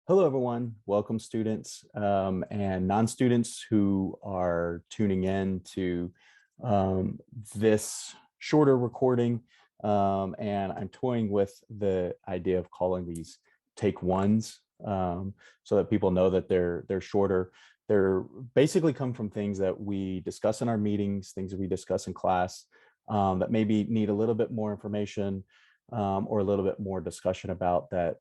Hello, everyone. Welcome, students and non-students who are tuning in to this shorter recording. And I'm toying with the idea of calling these take ones so that people know that they're shorter. They're basically come from things that we discuss in our meetings, things that we discuss in class that maybe need a little bit more information or a little bit more discussion about that.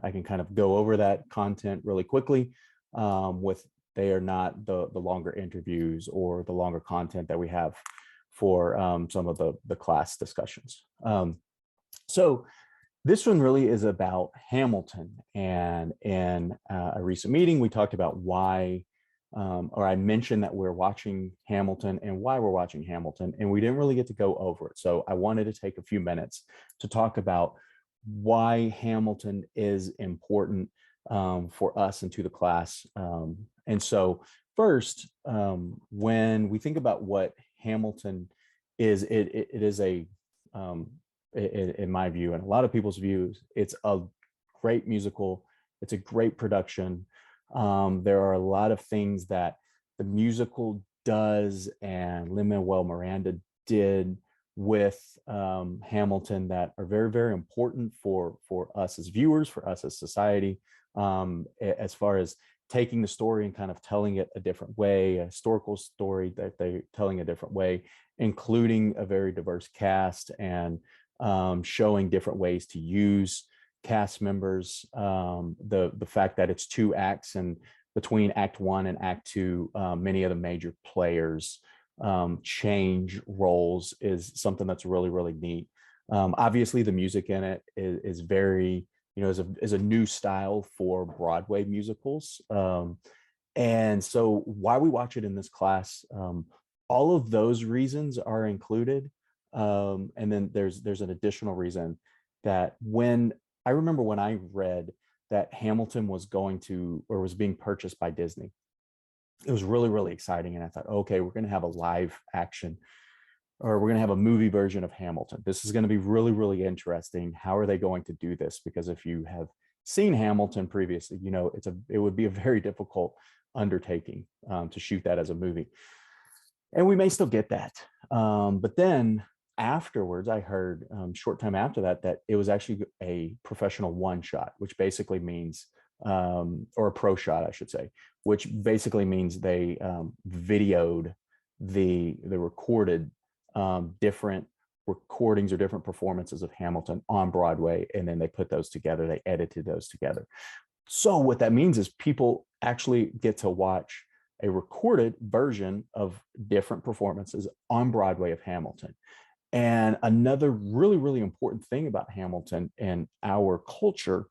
I can kind of go over that content really quickly with they are not the longer interviews or the longer content that we have for some of the class discussions. So this one really is about Hamilton, and in a recent meeting we talked about why or I mentioned that we're watching Hamilton and why we're watching Hamilton, and we didn't really get to go over it. So I wanted to take a few minutes to talk about why Hamilton is important for us and to the class. And so first, when we think about what Hamilton is, it is in my view and a lot of people's views, it's a great musical. It's a great production. There are a lot of things that the musical does and Lin-Manuel Miranda did with Hamilton that are very, very important for us as viewers, for us as society, as far as taking the story and kind of telling it a different way, a historical story that they're telling a different way, including a very diverse cast and showing different ways to use cast members. The fact that it's two acts, and between Act One and Act Two, many of the major players change roles is something that's really, really neat. Obviously, the music in it is very, is a new style for Broadway musicals. And so why we watch it in this class, all of those reasons are included. And then there's an additional reason that I remember when I read that Hamilton was going to, or was being purchased by Disney, it was really, really exciting. And I thought, okay, we're going to have a live action, or we're going to have a movie version of Hamilton. This is going to be really, really interesting. How are they going to do this? Because if you have seen Hamilton previously, it would be a very difficult undertaking to shoot that as a movie. And we may still get that. But then afterwards, I heard short time after that it was actually a professional one shot, which basically means, or a pro shot, I should say, which basically means they videoed the recorded different recordings or different performances of Hamilton on Broadway, and then they put those together. They edited those together. So what that means is people actually get to watch a recorded version of different performances on Broadway of Hamilton. And another really, really important thing about Hamilton and our culture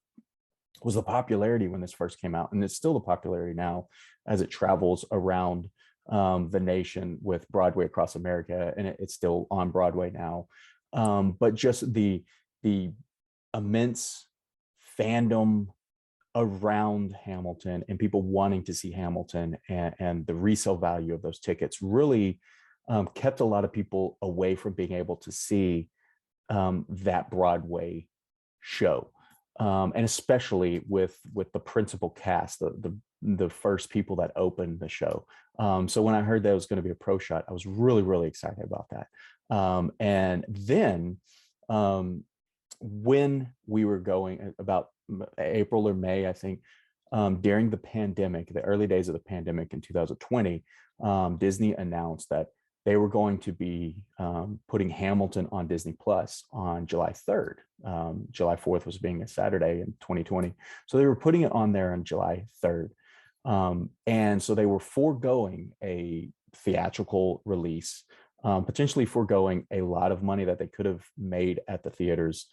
was the popularity when this first came out. And it's still the popularity now as it travels around the nation with Broadway across America. And it's still on Broadway now. But just the immense fandom around Hamilton and people wanting to see Hamilton and the resale value of those tickets really kept a lot of people away from being able to see that Broadway show, and especially with the principal cast, the first people that opened the show. So when I heard that it was going to be a pro shot, I was really, really excited about that. And then when we were going about April or May, I think, during the pandemic, the early days of the pandemic in 2020, Disney announced that they were going to be putting Hamilton on Disney Plus on July 3rd. July 4th was being a Saturday in 2020. So they were putting it on there on July 3rd. And so they were foregoing a theatrical release, potentially foregoing a lot of money that they could have made at the theaters.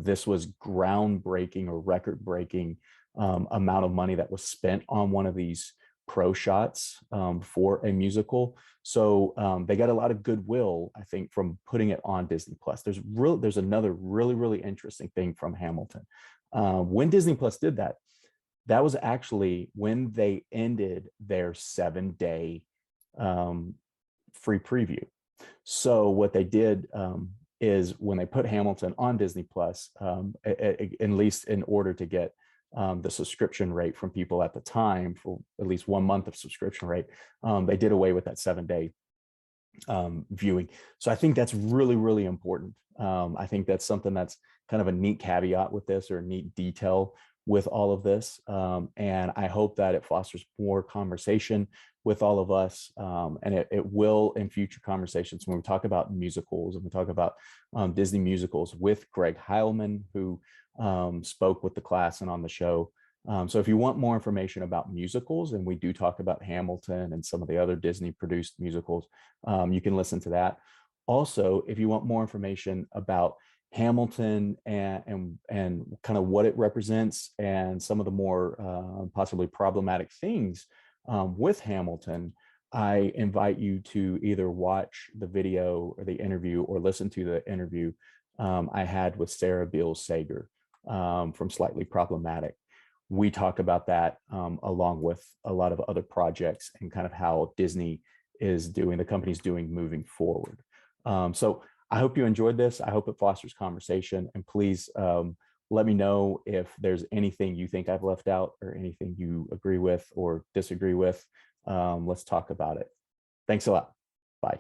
This was groundbreaking or record-breaking amount of money that was spent on one of these pro shots for a musical. So they got a lot of goodwill, I think, from putting it on Disney Plus. There's another really, really interesting thing from Hamilton. When Disney Plus did that, that was actually when they ended their 7-day free preview. So what they did is when they put Hamilton on Disney Plus, at least in order to get the subscription rate from people at the time for at least 1 month of subscription rate. They did away with that 7-day viewing. So I think that's really, really important. I think that's something that's kind of a neat caveat with this, or a neat detail with all of this. And I hope that it fosters more conversation with all of us. And it will in future conversations when we talk about musicals and we talk about Disney musicals with Greg Heilman, who spoke with the class and on the show. So if you want more information about musicals, and we do talk about Hamilton and some of the other Disney produced musicals, you can listen to that. Also, if you want more information about Hamilton and kind of what it represents and some of the more possibly problematic things with Hamilton, I invite you to either watch the video or the interview, or listen to the interview I had with Sarah Beals Sager from Slightly Problematic. We talk about that along with a lot of other projects and kind of how Disney is doing, the company's doing moving forward. So I hope you enjoyed this. I hope it fosters conversation, and please let me know if there's anything you think I've left out or anything you agree with or disagree with. Let's talk about it. Thanks a lot. Bye.